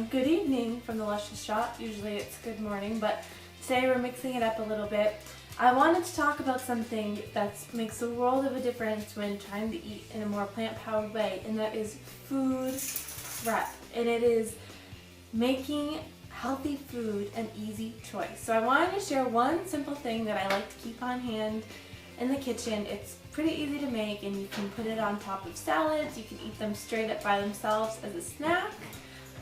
good evening from the Luscious shop. Usually it's good morning, but today we're mixing it up a little bit. I wanted to talk about something that makes a world of a difference when trying to eat in a more plant-powered way, and that is food prep. And it is making healthy food an easy choice. So I wanted to share one simple thing that I like to keep on hand in the kitchen. It's pretty easy to make, and you can put it on top of salads. You can eat them straight up by themselves as a snack,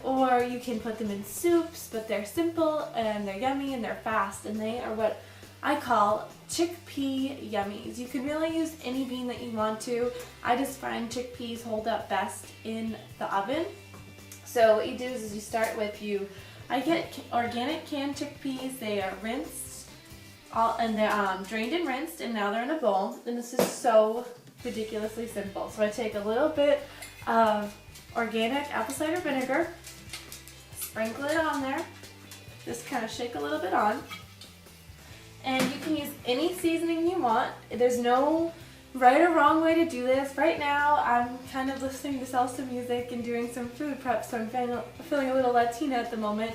or you can put them in soups, but they're simple and they're yummy and they're fast, and they are what I call chickpea yummies. You can really use any bean that you want to. I just find chickpeas hold up best in the oven. So what you do is you start with I get organic canned chickpeas. They are rinsed, and they're drained and rinsed, and now they're in a bowl. And this is so ridiculously simple. So I take a little bit of organic apple cider vinegar, sprinkle it on there, just kind of shake a little bit on. And you can use any seasoning you want. There's no right or wrong way to do this. Right now, I'm kind of listening to salsa music and doing some food prep, so I'm feeling a little Latina at the moment.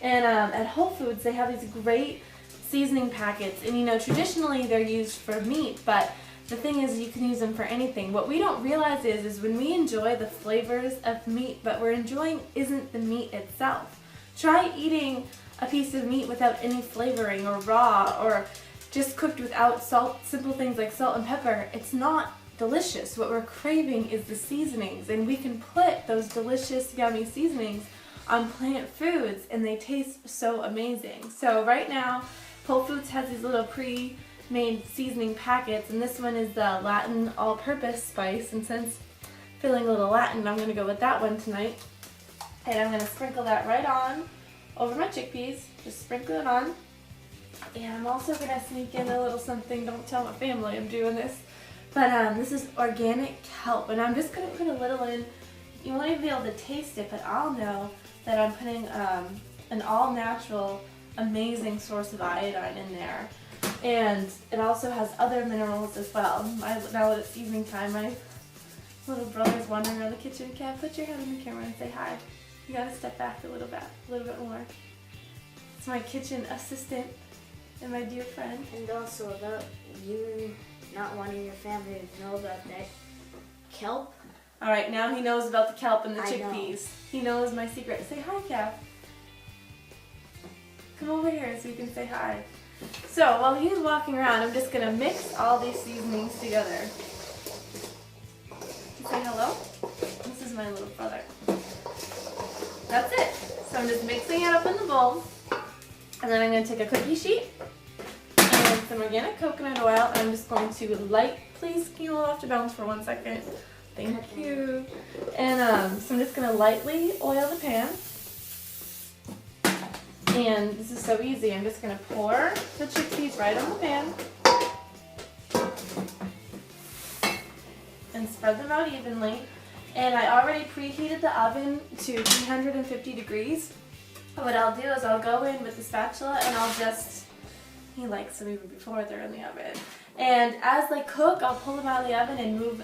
And at Whole Foods, they have these great seasoning packets. And you know, traditionally they're used for meat, but the thing is you can use them for anything. What we don't realize is when we enjoy the flavors of meat, but we're enjoying isn't the meat itself. Try eating a piece of meat without any flavoring, or raw, or just cooked without salt, simple things like salt and pepper. It's not delicious. What we're craving is the seasonings, and we can put those delicious, yummy seasonings on plant foods, and they taste so amazing. So right now, Whole Foods has these little pre-made seasoning packets, and this one is the Latin all-purpose spice, and since feeling a little Latin, I'm gonna go with that one tonight. And I'm gonna sprinkle that right on over my chickpeas, just sprinkle it on. And I'm also going to sneak in a little something, don't tell my family I'm doing this, but this is organic kelp, and I'm just going to put a little in. You won't even be able to taste it, but I'll know that I'm putting an all-natural, amazing source of iodine in there. And it also has other minerals as well. Now that it's evening time, my little brother's wandering around the kitchen. Kat, put your head in the camera and say hi. You gotta step back a little bit more. It's my kitchen assistant and my dear friend. And also about you not wanting your family to know about that kelp. Alright, now he knows about the kelp and the I chickpeas. know. He knows my secret. Say hi, Kat. Come over here so you can say hi. So while he's walking around, I'm just gonna mix all these seasonings together. Say hello. This is my little brother. That's it. So I'm just mixing it up in the bowl, and then I'm going to take a cookie sheet and some organic coconut oil, and I'm just going to please can you hold off to balance for 1 second? Thank you. And so I'm just going to lightly oil the pan, and this is so easy. I'm just going to pour the chickpeas right on the pan and spread them out evenly. And I already preheated the oven to 350 degrees. What I'll do is I'll go in with the spatula, and I'll just, he likes them even before they're in the oven. And as they cook, I'll pull them out of the oven and move,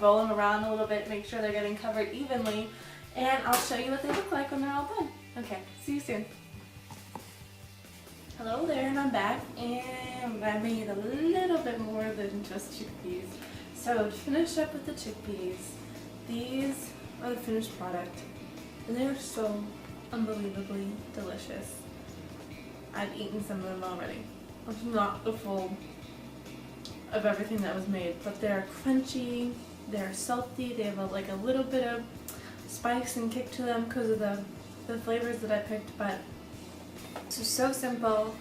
roll them around a little bit, make sure they're getting covered evenly. And I'll show you what they look like when they're all done. Okay, see you soon. Hello there, and I'm back, and I made a little bit more than just chickpeas. So to finish up with the chickpeas, these are the finished product, and they're so unbelievably delicious. I've eaten some of them already. It's not the full of everything that was made, but they're crunchy, they're salty, they have a little bit of spice and kick to them because of the flavors that I picked, but it's just so simple.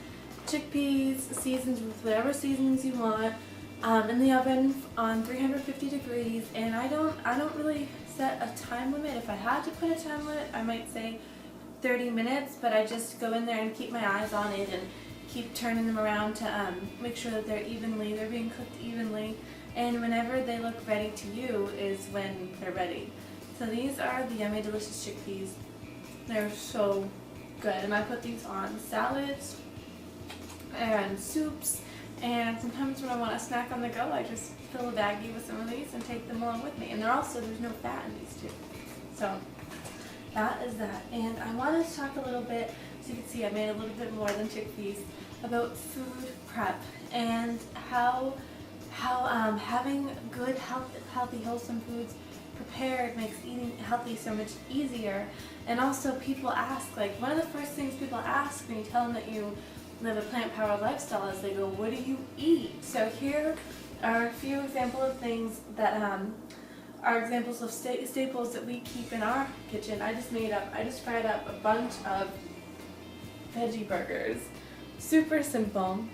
Chickpeas seasoned with whatever seasonings you want. In the oven on 350 degrees, and I don't really set a time limit. If I had to put a time limit, I might say 30 minutes, but I just go in there and keep my eyes on it and keep turning them around to make sure that they're being cooked evenly, and whenever they look ready to you is when they're ready. So these are the yummy delicious chickpeas. They're so good, and I put these on salads and soups. And sometimes when I want a snack on the go, I just fill a baggie with some of these and take them along with me. And there's no fat in these too. So that is that. And I wanted to talk a little bit, so you can see I made a little bit more than chickpeas, about food prep and how having good, healthy, wholesome foods prepared makes eating healthy so much easier. And also people ask, like, one of the first things people ask when you tell them that you live a plant-powered lifestyle is they go, what do you eat? So here are a few examples of things that are examples of staples that we keep in our kitchen. I just fried up a bunch of veggie burgers. Super simple.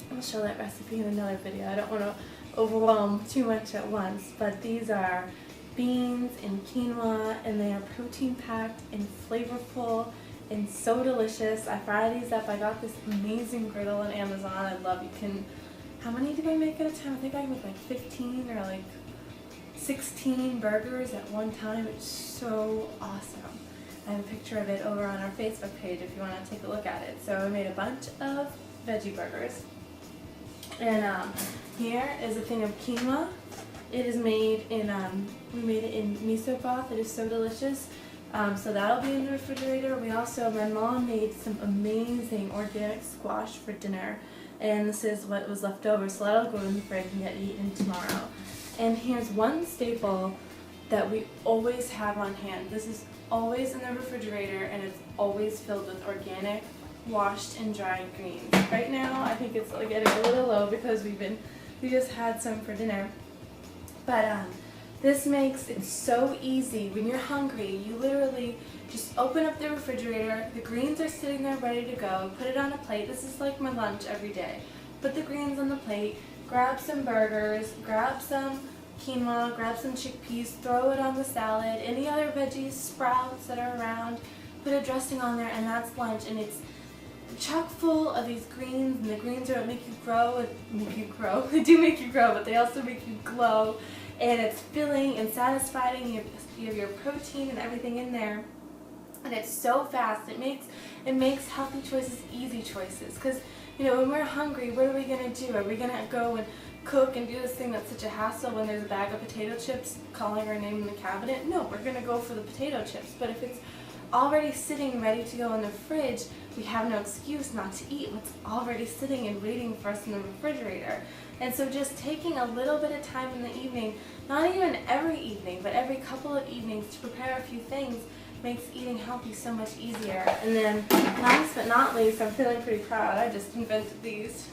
I'll show that recipe in another video. I don't want to overwhelm too much at once, but these are beans and quinoa, and they are protein packed and flavorful and so delicious. I fry these up. I got this amazing griddle on Amazon. I love, you can, how many do I make at a time? I think I can make like 15 or like 16 burgers at one time. It's so awesome. I have a picture of it over on our Facebook page if you want to take a look at it. So I made a bunch of veggie burgers. And here is a thing of quinoa. It is made in, we made it in miso broth. It is so delicious. So that'll be in the refrigerator. My mom made some amazing organic squash for dinner. And this is what was left over. So that'll go in the fridge and get eaten tomorrow. And here's one staple that we always have on hand. This is always in the refrigerator, and it's always filled with organic, washed and dried greens. Right now, I think it's getting a little low because we just had some for dinner. But this makes it so easy. When you're hungry, you literally just open up the refrigerator. The greens are sitting there ready to go. Put it on a plate. This is like my lunch every day. Put the greens on the plate. Grab some burgers. Grab some quinoa, grab some chickpeas, throw it on the salad, any other veggies, sprouts that are around, put a dressing on there, and that's lunch. And it's chock full of these greens, and the greens are what make you grow. They do make you grow, but they also make you glow. And it's filling and satisfying. You have your protein and everything in there. And it's so fast. It makes healthy choices easy choices. Because, when we're hungry, what are we going to do? Are we going to go and cook and do this thing that's such a hassle when there's a bag of potato chips calling our name in the cabinet? No, we're going to go for the potato chips. But if it's already sitting ready to go in the fridge, we have no excuse not to eat what's already sitting and waiting for us in the refrigerator. And so just taking a little bit of time in the evening, not even every evening, but every couple of evenings to prepare a few things makes eating healthy so much easier. And then last but not least, I'm feeling pretty proud. I just invented these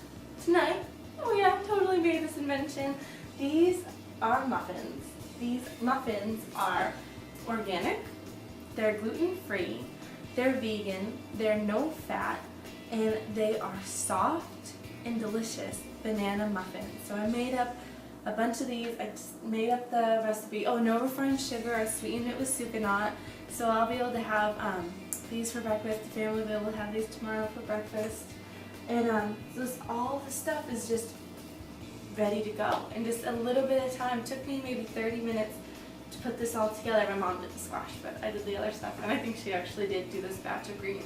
tonight. Oh yeah, totally made this invention. These are muffins. These muffins are organic, they're gluten-free, they're vegan, they're no fat, and they are soft and delicious banana muffins. So I made up a bunch of these. I just made up the recipe. Oh, no refined sugar. I sweetened it with sucanat. So I'll be able to have these for breakfast. The family will be able to have these tomorrow for breakfast. And all the stuff is just ready to go. And just a little bit of time. It took me maybe 30 minutes to put this all together. My mom did the squash, but I did the other stuff. And I think she actually did do this batch of greens.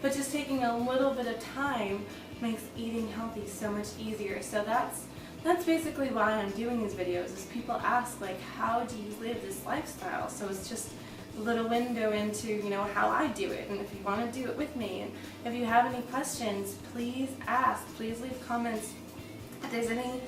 But just taking a little bit of time makes eating healthy so much easier. So that's basically why I'm doing these videos, is people ask, like, how do you live this lifestyle? So it's just a little window into, how I do it, and if you want to do it with me. And if you have any questions, please ask. Please leave comments. If there's any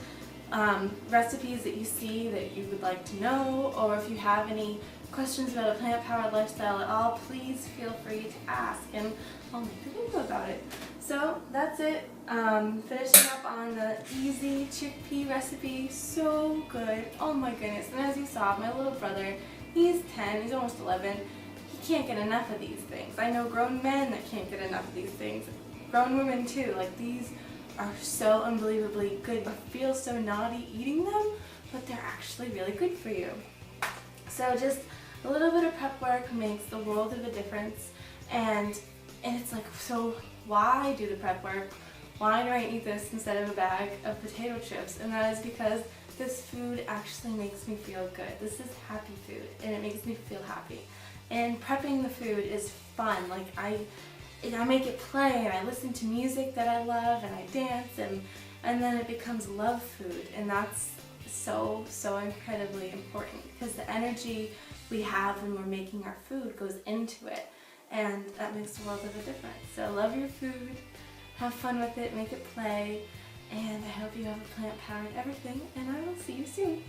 recipes that you see that you would like to know, or if you have any questions about a plant-powered lifestyle at all, please feel free to ask, and I'll make a video about it. So that's it. Finishing up on the easy chickpea recipe. So good. Oh my goodness. And as you saw, my little brother, he's 10, he's almost 11. He can't get enough of these things. I know grown men that can't get enough of these things. Grown women too. Like, these are so unbelievably good. You feel so naughty eating them, but they're actually really good for you. So just a little bit of prep work makes the world of a difference. And it's like, so why do the prep work? Why do I eat this instead of a bag of potato chips? And that is because this food actually makes me feel good. This is happy food, and it makes me feel happy. And prepping the food is fun. Like, I make it play, and I listen to music that I love, and I dance, and then it becomes love food. And that's so incredibly important, because the energy we have when we're making our food goes into it, and that makes a world of a difference. So love your food, have fun with it, make it play, and I hope you have a plant-powered everything, and I will see you soon.